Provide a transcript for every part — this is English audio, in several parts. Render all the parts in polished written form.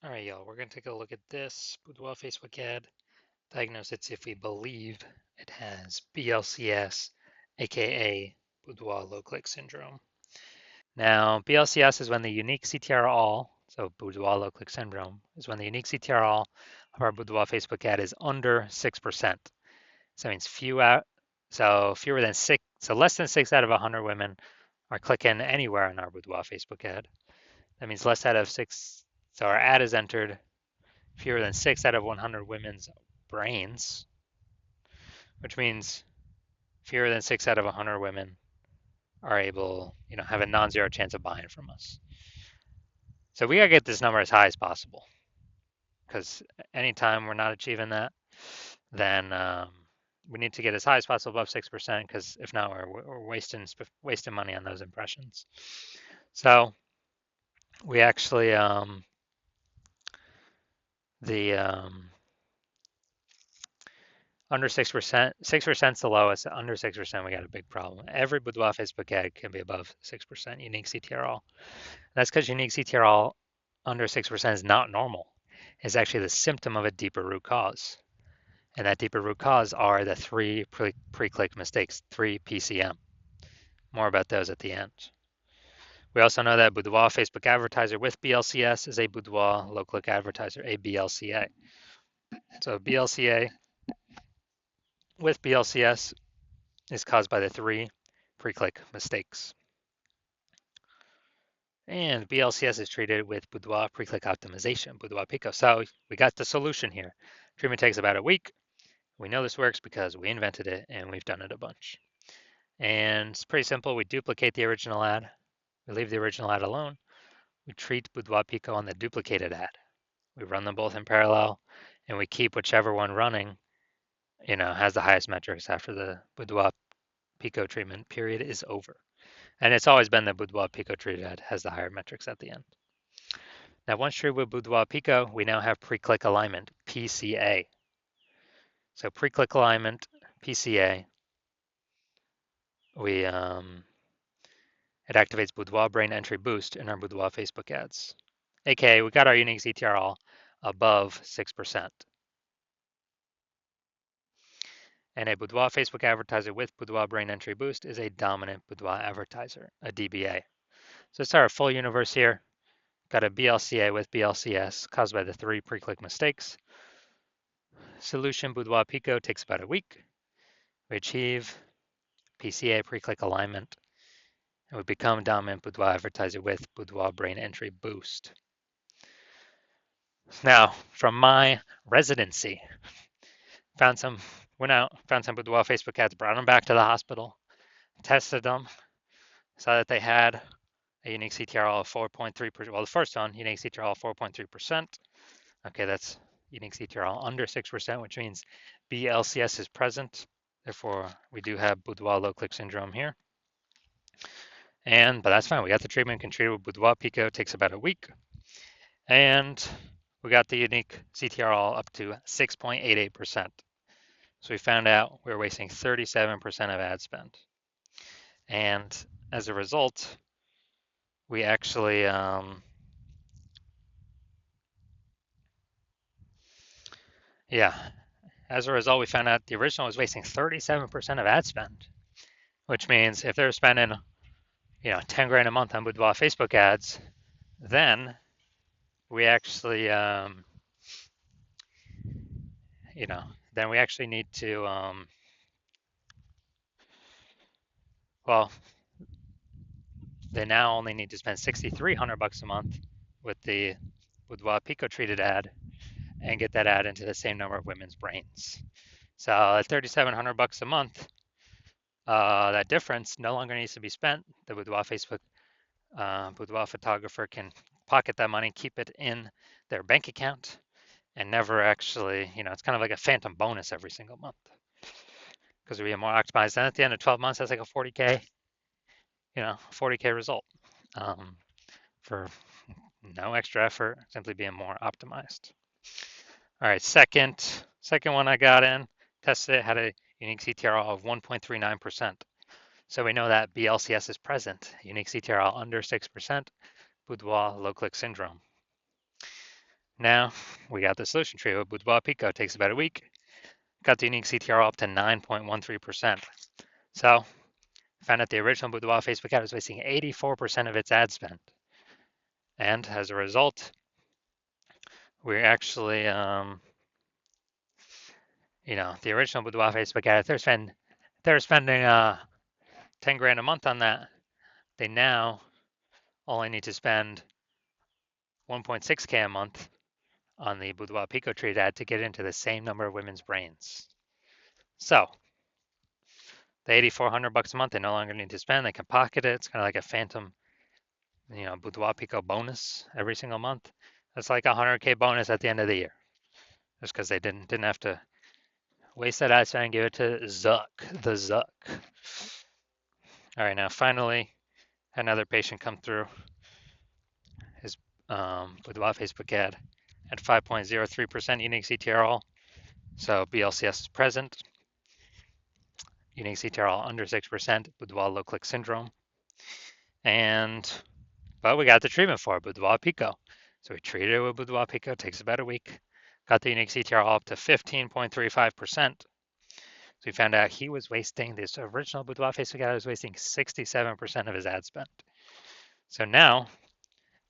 All right, y'all, we're going to take a look at this Boudoir Facebook ad. Diagnose it if we believe it has BLCS, aka Boudoir low click syndrome. Now, BLCS is when the unique CTR all, so Boudoir low click syndrome, is when the unique CTR all of our Boudoir Facebook ad is under 6%. So that means fewer than six, so less than 6 out of 100 women are clicking anywhere on our Boudoir Facebook ad. That means less out of 6, so our ad is entered fewer than 6 out of 100 women's brains, which means fewer than 6 out of 100 women are able, have a non-zero chance of buying from us. So we gotta get this number as high as possible, because anytime we're not achieving that, then we need to get as high as possible above 6%, because if not, we're wasting money on those impressions. So we actually the under 6%, 6% is the lowest. Under 6%, we got a big problem. Every Boudoir Facebook ad can be above 6% unique CTRL. That's because unique CTRL under 6% is not normal. It's actually the symptom of a deeper root cause. And that deeper root cause are the three pre-click mistakes, 3 PCM. More about those at the end. We also know that Boudoir Facebook advertiser with BLCS is a Boudoir low click advertiser, a BLCA. So BLCA with BLCS is caused by the 3 pre-click mistakes. And BLCS is treated with Boudoir pre-click optimization, Boudoir Pico. So we got the solution here. Treatment takes about a week. We know this works because we invented it and we've done it a bunch. And it's pretty simple. We duplicate the original ad. We leave the original ad alone. We treat Boudoir Pico on the duplicated ad. We run them both in parallel and we keep whichever one running, has the highest metrics after the Boudoir Pico treatment period is over. And it's always been the Boudoir Pico treated ad has the higher metrics at the end. Now, once treated with Boudoir Pico, we now have pre-click alignment, PCA. So pre-click alignment, PCA, it activates Boudoir brain entry boost in our Boudoir Facebook ads. AKA, we got our unique CTR all above 6%. And a Boudoir Facebook advertiser with Boudoir brain entry boost is a dominant Boudoir advertiser, a DBA. So it's our full universe here. Got a BLCA with BLCS caused by the 3 pre-click mistakes. Solution Boudoir Pico takes about a week. We achieve PCA pre-click alignment, and we become dominant Boudoir advertiser with Boudoir brain entry boost. Now, from my residency, found some Boudoir Facebook ads, brought them back to the hospital, tested them, saw that they had a unique CTRL of 4.3%. Well, the first one, unique CTRL of 4.3%. Okay, that's unique CTRL under 6%, which means BLCS is present. Therefore, we do have Boudoir low click syndrome here. But that's fine. We got the treatment, can treat with Boudoir Pico, takes about a week. And we got the unique CTRL up to 6.88%. So we found out we were wasting 37% of ad spend. And as a result, we actually, as a result, we found out the original was wasting 37% of ad spend, which means if they're spending, 10 grand a month on Boudoir Facebook ads, then we actually, then we actually need to, they now only need to spend $6,300 a month with the Boudoir Pico treated ad and get that ad into the same number of women's brains. So at $3,700 a month, that difference no longer needs to be spent. The Boudoir Facebook Boudoir photographer can pocket that money, keep it in their bank account, and never actually, it's kind of like a phantom bonus every single month because we're more optimized. And at the end of 12 months, that's like a 40K, 40K result for no extra effort, simply being more optimized. All right, second one I got in, tested it, had a unique CTRL of 1.39%. So we know that BLCS is present, unique CTRL under 6%, Boudoir low click syndrome. Now we got the solution tree with Boudoir Pico. Takes about a week. Got the unique CTR up to 9.13%. So found out the original Boudoir Facebook ad was wasting 84% of its ad spend. And as a result, we actually, the original Boudoir Facebook ad, they're spending 10 grand a month on that. They now only need to spend 1.6K a month on the Boudoir Pico Treat ad to get into the same number of women's brains. So the 8,400 bucks a month they no longer need to spend. They can pocket it. It's kind of like a phantom, Boudoir Pico bonus every single month. It's like a 100K bonus at the end of the year, just because they didn't have to waste that ad spend and give it to Zuck, the Zuck. All right, now finally, another patient come through his Boudoir Facebook ad at 5.03% unique CTRL. So BLCS is present. Unique CTRL under 6%, Boudoir low click syndrome. But we got the treatment for it, Boudoir Pico. So we treated it with Boudoir Pico. It takes about a week. Got the unique CTRL up to 15.35%. So we found out he was wasting, this original Boudoir Facebook ad was wasting 67% of his ad spend. So now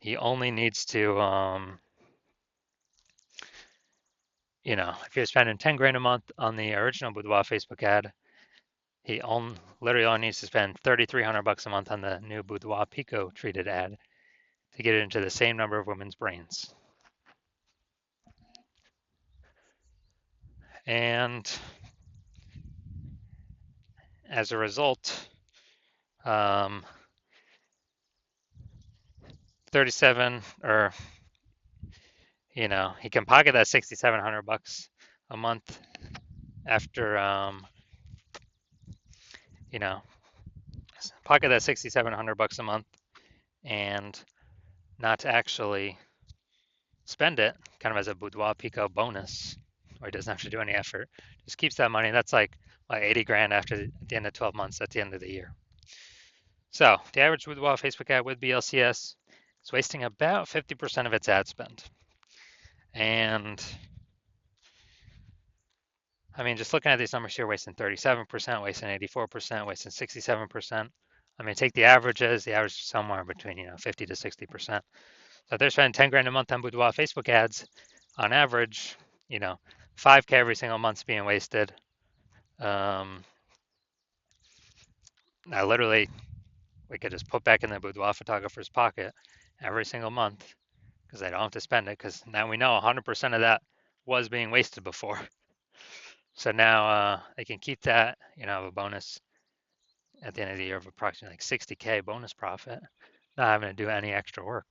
he only needs to, if you're spending 10 grand a month on the original Boudoir Facebook ad, he literally only needs to spend 3,300 bucks a month on the new Boudoir Pico treated ad to get it into the same number of women's brains. And as a result, 37 or he can pocket that 6,700 bucks a month after pocket that 6,700 bucks a month and not actually spend it, kind of as a Boudoir Pico bonus, where he doesn't have to do any effort. Just keeps that money. That's like 80 grand at the end of 12 months at the end of the year. So the average Boudoir Facebook ad with BLCS is wasting about 50% of its ad spend. And I mean, just looking at these numbers here, wasting 37%, wasting 84%, wasting 67%. I mean, take the averages. The average is somewhere between 50 to 60%. So they're spending 10 grand a month on Boudoir Facebook ads. On average, 5K every single month's being wasted. I literally, we could just put back in the Boudoir photographer's pocket every single month because they don't have to spend it, because now we know 100% of that was being wasted before. So now they can keep that, have a bonus at the end of the year of approximately like 60K bonus profit, not having to do any extra work.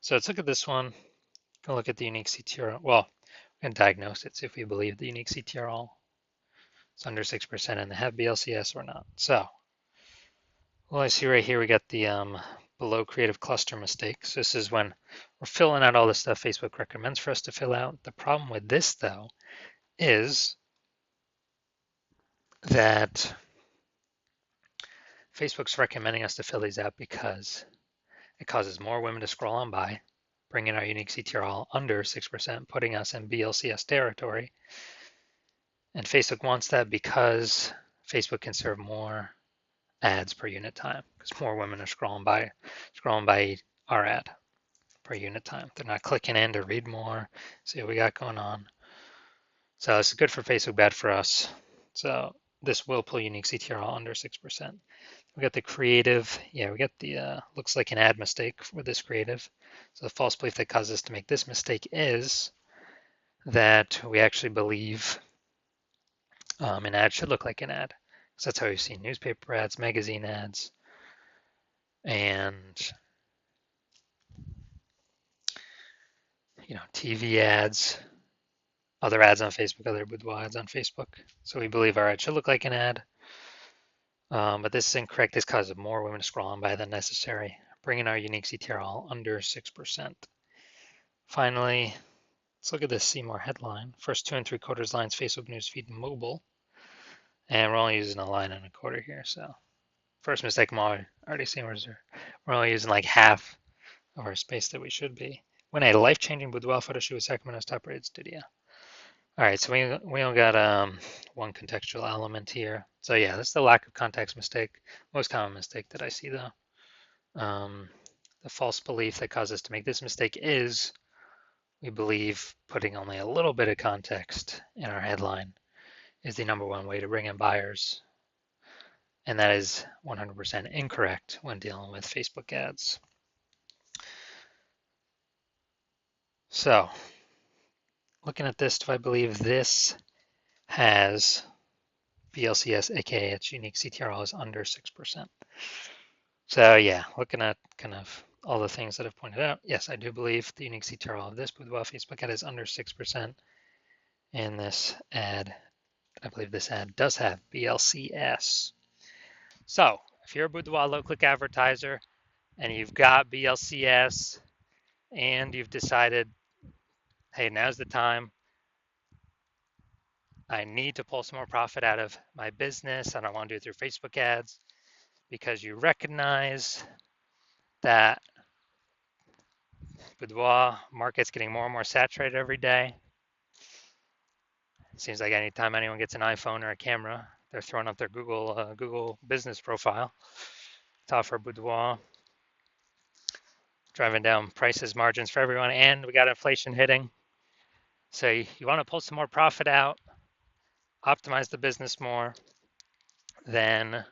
So let's look at this one. Go look at the unique CTRL. Well, we can diagnose it, see if we believe the unique CTRL is under 6% and they have BLCS or not. So, well, I see right here we got the below creative cluster mistakes. This is when we're filling out all the stuff Facebook recommends for us to fill out. The problem with this, though, is that Facebook's recommending us to fill these out because it causes more women to scroll on by, bringing our unique CTRL under 6%, putting us in BLCS territory. And Facebook wants that because Facebook can serve more ads per unit time, because more women are scrolling by our ad per unit time. They're not clicking in to read more, see what we got going on. So this is good for Facebook, bad for us. So this will pull unique CTRL under 6%. We got the creative. Yeah, we got the looks like an ad mistake with this creative. So the false belief that causes us to make this mistake is that we actually believe an ad should look like an ad. So that's how we've seen newspaper ads, magazine ads, and TV ads, other ads on Facebook, other boudoir ads on Facebook. So we believe our ad should look like an ad. But this is incorrect. This causes more women to scroll on by than necessary, bringing our unique CTRL under 6%. Finally, let's look at this See More headline. First 2 3/4 lines, Facebook newsfeed mobile. And we're only using a line and a quarter here. So first mistake I'm already seeing, we're only using like half of our space that we should be. When a life-changing boudoir photo shoot with Sacramento's top-rated studio. All right, so we only got one contextual element here. So yeah, that's the lack of context mistake, most common mistake that I see though. The false belief that caused us to make this mistake is we believe putting only a little bit of context in our headline is the number one way to bring in buyers. And that is 100% incorrect when dealing with Facebook ads. So, looking at this, do I believe this has BLCS, aka its unique CTRL is under 6%? So yeah, looking at kind of all the things that I've pointed out, yes, I do believe the unique CTRL of this Boudoir Facebook ad is under 6%. And this ad, I believe this ad does have BLCS. So if you're a Boudoir low-click advertiser and you've got BLCS and you've decided, hey, now's the time, I need to pull some more profit out of my business and I want to do it through Facebook ads because you recognize that Boudoir market's getting more and more saturated every day. It seems like anytime anyone gets an iPhone or a camera, they're throwing up their Google business profile to offer Boudoir, driving down prices, margins for everyone, and we got inflation hitting. So you want to pull some more profit out, optimize the business more, then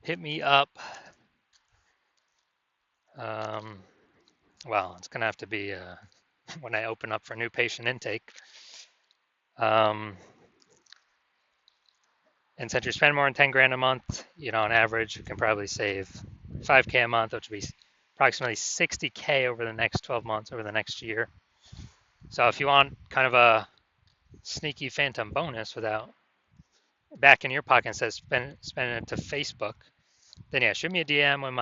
hit me up. Well, it's going to have to be when I open up for new patient intake. And since you spend more than 10 grand a month, on average, you can probably save 5K a month, which would be approximately 60K over the next 12 months, over the next year. So if you want kind of a sneaky phantom bonus without back in your pocket instead of spending it to Facebook, then yeah, shoot me a DM when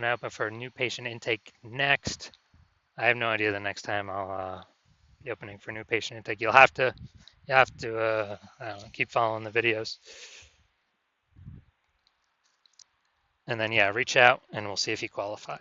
I open for new patient intake next. I have no idea the next time I'll be opening for new patient intake. You have to I don't know, keep following the videos. And then yeah, reach out and we'll see if you qualify.